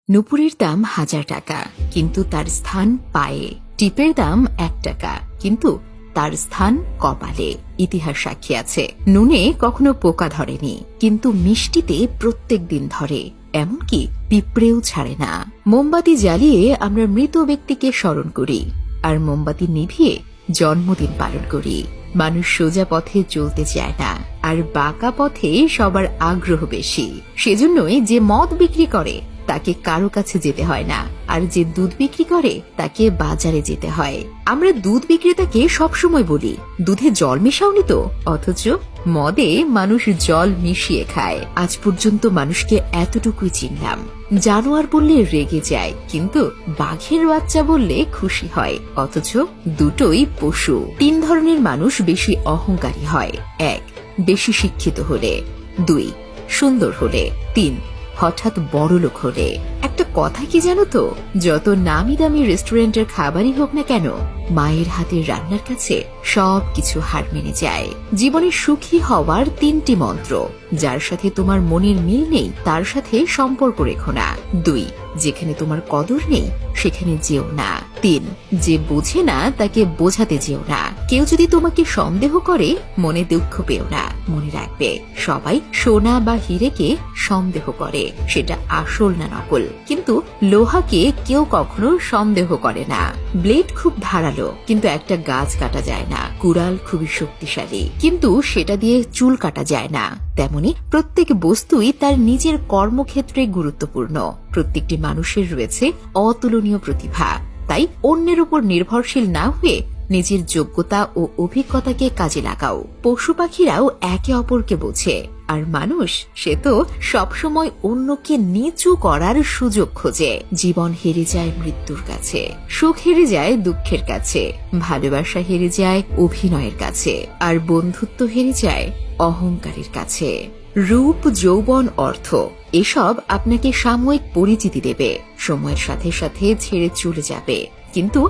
নুপুরের দাম 1000 টাকা, কিন্তু তার স্থান পায়ে। টিপের দাম 1 টাকা, কিন্তু তার স্থান কপালে। ইতিহাস সাক্ষী আছে, নুনে কখনো পোকা ধরেনি, কিন্তু মিষ্টিতে প্রত্যেক দিন ধরে। এমনকি পিঁপড়েও ছাড়ে না। মোমবাতি জ্বালিয়ে আমরা মৃত ব্যক্তিকে স্মরণ করি, আর মোমবাতি নিভিয়ে জন্মদিন পালন করি। মানুষ সোজা পথে চলতে চায় না, আর বাঁকা পথে সবার আগ্রহ বেশি। সেজন্যই যে মদ বিক্রি করে তাকে কারো কাছে যেতে হয় না, আর যে দুধ বিক্রি করে তাকে বাজারে যেতে হয়। আমরা দুধ বিক্রেতাকে সবসময় বলি, দুধে জল মিশাওনি তো, অথচ মদে মানুষ জল মিশিয়ে খায়। আজ পর্যন্ত মানুষকে এতটুকুই চিনলাম, জানোয়ার বললে রেগে যায়, কিন্তু বাঘের বাচ্চা বললে খুশি হয়। অথচ দুটোই পশু। 3 ধরনের মানুষ বেশি অহংকারী হয়। 1. বেশি শিক্ষিত হলে। 2. সুন্দর হলে। 3. হঠাৎ বড়লোক হলে। একটা কথা কি জানো তো, যত নামি দামি রেস্টুরেন্টের খাবারই হোক না কেন, মায়ের হাতের রান্নার কাছে সবকিছু হার মেনে যায়। জীবনে সুখী হওয়ার 3টি মন্ত্র। যার সাথে তোমার মনের মিল নেই তার সাথে সম্পর্ক রেখো না। 2. যেখানে তোমার কদর নেই সেখানে যেও না। 3. যে বোঝে না তাকে বোঝাতে যেও না। কেউ যদি তোমাকে সন্দেহ করে মনে দুঃখ পেও না। মনে রাখবে, সবাই সোনা বা হীরেকে সন্দেহ করে, সেটা আসল না নকল। কিন্তু লোহাকে কেউ কখনো সন্দেহ করে না। ব্লেড খুব ধারালো, কিন্তু একটা গাছ কাটা যায় না। কুড়াল খুবই শক্তিশালী, কিন্তু সেটা দিয়ে চুল কাটা যায় না। তেমনি প্রত্যেক বস্তুই তার নিজের কর্মক্ষেত্রে গুরুত্বপূর্ণ। প্রত্যেকটি মানুষের রয়েছে অতুলনীয় প্রতিভা। তাই অন্যের উপর নির্ভরশীল না হয়ে নিজের যোগ্যতা ও অভিজ্ঞতাকে কাজে লাগাও। পশু পাখিরাও একে অপরকে বোঝে, আর মানুষ সে তো সবসময় অন্যকে নিচু করার সুযোগ খোঁজে। জীবন হেরে যায় মৃত্যুর কাছে, সুখ হেরে যায় দুঃখের কাছে, ভালোবাসা হেরে যায় অভিনয়ের কাছে, আর বন্ধুত্ব হেরে যায় অহংকারের কাছে। রূপ, যৌবন, অর্থ এসব আপনাকে সাময়িক পরিচিতি দেবে, সময়ের সাথে সাথে ছেড়ে চলে যাবে। কিন্তু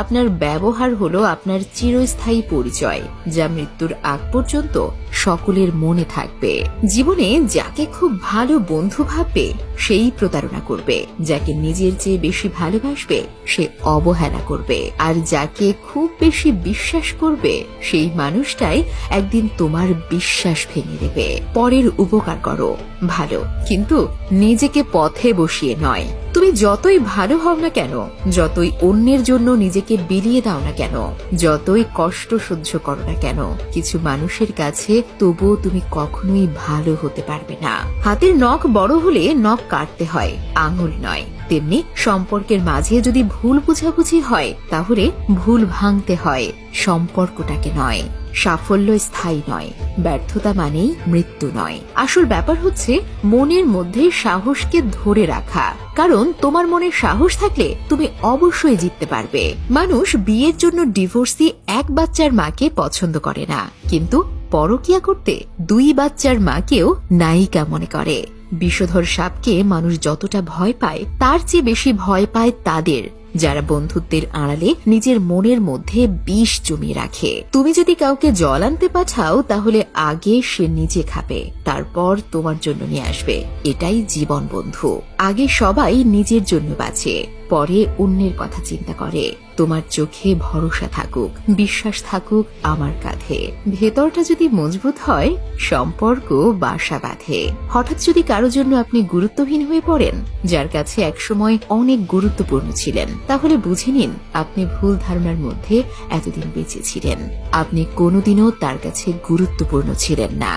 আপনার ব্যবহার হলো আপনার চিরস্থায়ী পরিচয়, যা মৃত্যুর আগ পর্যন্ত সকলের মনে থাকবে। জীবনে যাকে খুব ভালো বন্ধু ভাববে সেই প্রতারণা করবে, যাকে নিজের চেয়ে বেশি ভালোবাসবে সে অবহেলা করবে, আর যাকে খুব বেশি বিশ্বাস করবে সেই মানুষটাই একদিন তোমার বিশ্বাস ভেঙে দেবে। পরের উপকার করো ভালো, কিন্তু নিজেকে পথে বসিয়ে নয়। তুমি যতই ভালো হও না কেন, যতই অন্যের জন্য নিজেকে বিলিয়ে দাও না কেন, যতই কষ্ট সহ্য করো না কেন, কিছু মানুষের কাছে তবুও তুমি কখনোই ভালো হতে পারবে না। হাতের নখ বড় হলে নখ কাটতে হয়, আঙুল নয়। তেমনি সম্পর্কের মাঝে যদি ভুল বুঝাবুঝি হয় তাহলে ভুল ভাঙতে হয়, সম্পর্কটাকে নয়। সাফল্য স্থায়ী নয়, ব্যর্থতা মানেই মৃত্যু নয়। আসল ব্যাপার হচ্ছে মনের মধ্যে সাহসকে ধরে রাখা, কারণ তোমার মনে সাহস থাকলে তুমি অবশ্যই জিততে পারবে। মানুষ বিয়ের জন্য ডিভোর্সি এক বাচ্চার মাকে পছন্দ করে না, কিন্তু পরকিয়া করতে 2 বাচ্চার মাকেও নায়িকা মনে করে। বিষধর সাপকে মানুষ যতটা ভয় পায় তার চেয়ে বেশি ভয় পায় তাদের যারা বন্ধুত্বের আড়ালে নিজের মনের মধ্যে বিষ জমিয়ে রাখে। তুমি যদি কাউকে জল আনতে পাঠাও তাহলে আগে সে নিজে খাবে, তারপর তোমার জন্য নিয়ে আসবে। এটাই জীবন বন্ধু। আগে সবাই নিজের জন্য বাঁচে, পরে অন্যের কথা চিন্তা করে। তোমার চোখে ভরসা থাকুক, বিশ্বাস থাকুক আমার কাঁধে। ভেতরটা যদি মজবুত হয় সম্পর্ক বাসা বাঁধে। হঠাৎ যদি কারো জন্য আপনি গুরুত্বহীন হয়ে পড়েন, যার কাছে একসময় অনেক গুরুত্বপূর্ণ ছিলেন, তাহলে বুঝে নিন আপনি ভুল ধারণার মধ্যে এতদিন বেঁচে ছিলেন। আপনি কোনোদিনও তার কাছে গুরুত্বপূর্ণ ছিলেন না।